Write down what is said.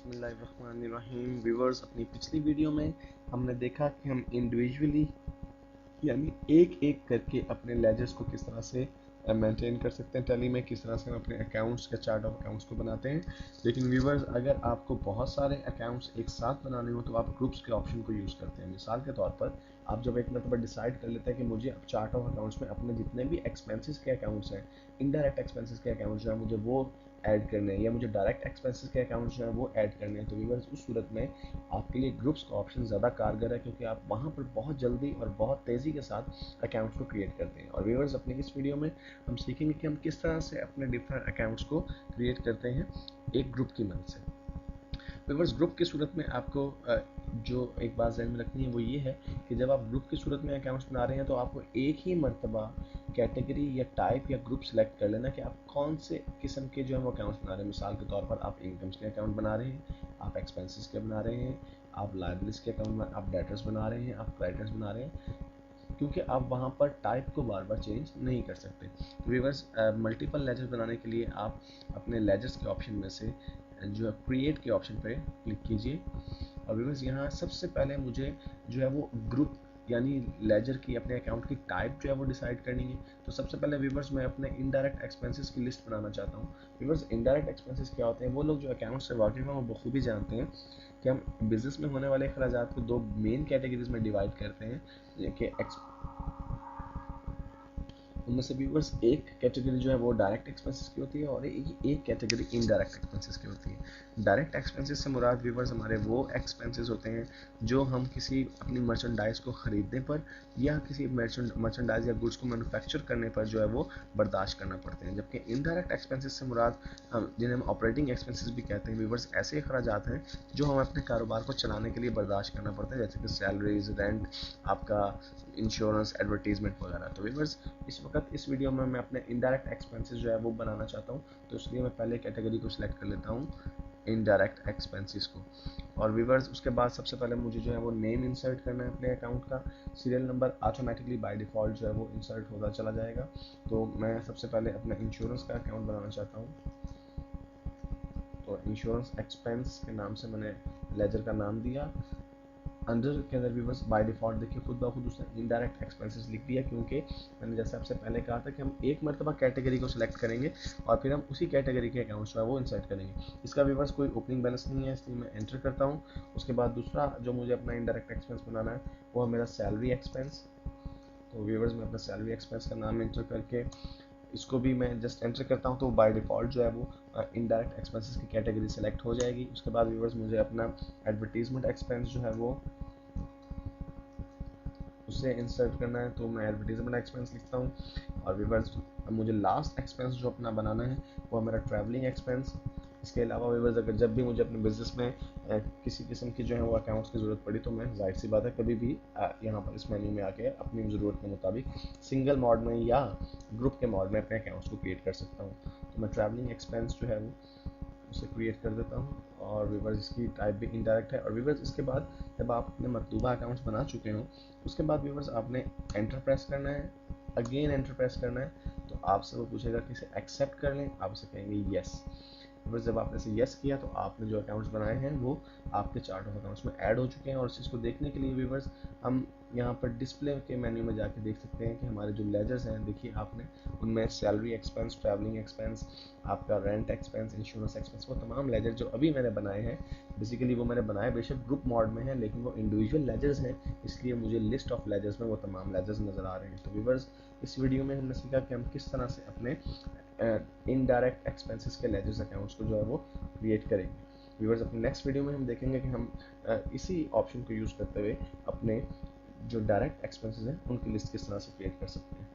बिस्मिल्लाहिर्रहमानिर्रहीम। व्यूअर्स, अपनी पिछली वीडियो में हमने देखा कि हम इंडिविजुअली यानी एक एक करके अपने लेजर्स को किस तरह से मेंटेन कर सकते हैं टैली में, किस तरह से हम अपने अकाउंट्स के चार्ट ऑफ अकाउंट्स को बनाते हैं। लेकिन व्यूअर्स, अगर आपको बहुत सारे अकाउंट्स एक साथ बनाने हो तो आप ग्रुप्स के ऑप्शन को यूज़ करते हैं। मिसाल के तौर पर आप जब एक मतलब डिसाइड कर लेते हैं कि मुझे अब चार्ट ऑफ अकाउंट्स में अपने जितने भी एक्सपेंसेस के अकाउंट्स हैं, इनडायरेक्ट एक्सपेंसेस के अकाउंट्स जो है मुझे वो ऐड करने हैं, या मुझे डायरेक्ट एक्सपेंसेस के अकाउंट्स जो है वो ऐड करने हैं, तो व्यूअर्स उस सूरत में आपके लिए ग्रुप्स का ऑप्शन ज़्यादा कारगर है, क्योंकि आप वहाँ पर बहुत जल्दी और बहुत तेज़ी के साथ अकाउंट्स को क्रिएट करते हैं। और व्यूअर्स, अपनी इस वीडियो में हम सीखेंगे कि हम किस तरह से अपने डिफरेंट अकाउंट्स को क्रिएट करते हैं एक ग्रुप की मदद से। व्यूअर्स, ग्रुप की सूरत में आपको जो एक बात ध्यान में रखनी है वो ये है कि जब आप ग्रुप की सूरत में अकाउंट्स बना रहे हैं तो आपको एक ही मर्तबा कैटेगरी या टाइप या ग्रुप सेलेक्ट कर लेना कि आप कौन से किस्म के जो है वो अकाउंट्स बना रहे हैं। मिसाल के तौर पर आप इनकम्स के अकाउंट बना रहे हैं, आप एक्सपेंसेस के बना रहे हैं, आप लायबिलिटीज के अकाउंट, आप डेटर्स बना रहे हैं, आप क्रेडिटर्स बना रहे हैं, क्योंकि आप वहाँ पर टाइप को बार बार चेंज नहीं कर सकते। व्यूअर्स, मल्टीपल लेजर्स बनाने के लिए आप अपने लेजर्स के ऑप्शन में से जो है क्रिएट के ऑप्शन पे क्लिक कीजिए। और व्यूअर्स, यहाँ सबसे पहले मुझे जो है वो ग्रुप यानी लेजर की अपने अकाउंट की टाइप जो है वो डिसाइड करनी है। तो सबसे पहले व्यूअर्स, मैं अपने इनडायरेक्ट एक्सपेंसेस की लिस्ट बनाना चाहता हूँ। व्यूअर्स, इनडायरेक्ट एक्सपेंसेस क्या होते हैं? वो लोग जो अकाउंट से वाकिफ हैं वो बखूबी जानते हैं कि हम बिजनेस में होने वाले अखराजात को दो मेन कैटेगरीज में डिवाइड करते हैं कि उनमें से व्यूअर्स एक कैटेगरी जो है वो डायरेक्ट एक्सपेंसेस की होती है और एक कैटेगरी इनडायरेक्ट एक्सपेंसेस की होती है। डायरेक्ट एक्सपेंसेस से मुराद व्यूअर्स हमारे वो एक्सपेंसेस होते हैं जो हम किसी अपनी मर्चेंडाइज को ख़रीदने पर या किसी मर्चेंडाइज या गुड्स को मैन्युफैक्चर करने पर जो है वो बर्दाश्त करना पड़ते हैं। जबकि इनडायरेक्ट एक्सपेंसेस से मुराद हम जिन्हें हम ऑपरेटिंग एक्सपेंसेस भी कहते हैं व्यूअर्स, ऐसे अखराजात हैं जो हम अपने कारोबार को चलाने के लिए बर्दाश्त करना पड़ता है, जैसे कि सैलरीज, रेंट, आपका इंश्योरेंस, एडवर्टीजमेंट वगैरह। तो व्यूअर्स, इस वक्त इस वीडियो में मैं अपने इनडायरेक्ट एक्सपेंसेस जो है वो बनाना चाहता हूँ, तो इसलिए मैं पहले कैटेगरी को सिलेक्ट कर लेता हूँ, इनडायरेक्ट एक्सपेंसेस को। और व्यूअर्स, उसके बाद सबसे पहले मुझे जो है वो नेम इंसर्ट करना है अपने अकाउंट का। Serial number automatically by default जो है वो इंसर्ट होता चला जाएगा। तो मैं सबसे पहले अपना इंश्योरेंस का अकाउंट बनाना चाहता हूँ, तो इंश्योरेंस एक्सपेंस के नाम से मैंने लेजर का नाम दिया। अंडर के अंदर व्यूअर्स बाय डिफ़ॉल्ट देखिए खुद ब खुद उसने इनडायरेक्ट एक्सपेंसेस लिख दिया, क्योंकि मैंने जैसे आपसे पहले कहा था कि हम एक मरतबा कैटेगरी को सिलेक्ट करेंगे और फिर हम उसी कैटेगरी के अकाउंट्स जो है वो इंसर्ट करेंगे। इसका व्यूअर्स कोई ओपनिंग बैलेंस नहीं है, इसलिए मैं एंटर करता हूँ। उसके बाद दूसरा जो मुझे अपना इनडायरेक्ट एक्सपेंस बनाना है वो है मेरा सैलरी एक्सपेंस। तो व्यूअर्स, मैं अपना सैलरी एक्सपेंस का नाम एंटर करके इसको भी मैं जस्ट एंटर करता हूँ, तो बाय डिफ़ॉल्ट जो है वो इनडायरेक्ट एक्सपेंसेस की कैटेगरी सेलेक्ट हो जाएगी। उसके बाद व्यूअर्स, मुझे अपना एडवर्टीजमेंट एक्सपेंस जो है वो उसे इंसर्ट करना है, तो मैं एडवर्टीजमेंट एक्सपेंस लिखता हूँ। और व्यूअर्स, मुझे लास्ट एक्सपेंस जो अपना बनाना है वो है मेरा ट्रैवलिंग एक्सपेंस। इसके अलावा व्यूअर्स, अगर जब भी मुझे अपने बिजनेस में किसी किस्म की जो है वो अकाउंट्स की ज़रूरत पड़ी तो मैं जाहिर सी बात है कभी भी यहाँ पर इस मेन्यू में आके अपनी ज़रूरत के मुताबिक सिंगल मॉड में या ग्रुप के मॉड में अपने अकाउंट्स को क्रिएट कर सकता हूँ। तो मैं ट्रैवलिंग एक्सपेंस जो है वो उसे क्रिएट कर देता हूँ। और व्यूअर्स, इसकी टाइप भी इनडायरेक्ट है। और व्यूअर्स, इसके बाद जब आप अपने मतलूबा अकाउंट्स बना चुके हो उसके बाद व्यूअर्स आपने एंटर प्रेस करना है, अगेन एंटर प्रेस करना है। तो आपसे वो पूछेगा कि इसे एक्सेप्ट कर लें, आप इसे कहेंगे येस। बस जब आपने इसे येस किया तो आपने जो अकाउंट्स बनाए हैं वो आपके चार्ट ऑफ अकाउंट्स में ऐड हो चुके हैं। और इस चीज़ को देखने के लिए व्यूअर्स, हम यहाँ पर डिस्प्ले के मेन्यू में जाके देख सकते हैं कि हमारे जो लेजर्स हैं, देखिए आपने उनमें सैलरी एक्सपेंस, ट्रैवलिंग एक्सपेंस, आपका रेंट एक्सपेंस, इंश्योरेंस एक्सपेंस, वो तमाम लेजर जो अभी मैंने बनाए हैं, बेसिकली वो मैंने बनाए बेशक ग्रुप मॉड में है, लेकिन वो इंडिविजुअल लेजर्स हैं, इसलिए मुझे लिस्ट ऑफ लेजर्स में वो तमाम लेजर्स नज़र आ रहे हैं। तो व्यूअर्स, इस वीडियो में हमने सीखा कि हम किस तरह से अपने इनडायरेक्ट एक्सपेंसेस के लेजर्स अकाउंट्स को जो है वो क्रिएट करेंगे। व्यूअर्स, अपने नेक्स्ट वीडियो में हम देखेंगे कि हम इसी ऑप्शन को यूज़ करते हुए अपने जो डायरेक्ट एक्सपेंसेस हैं उनकी लिस्ट किस तरह से क्रिएट कर सकते हैं।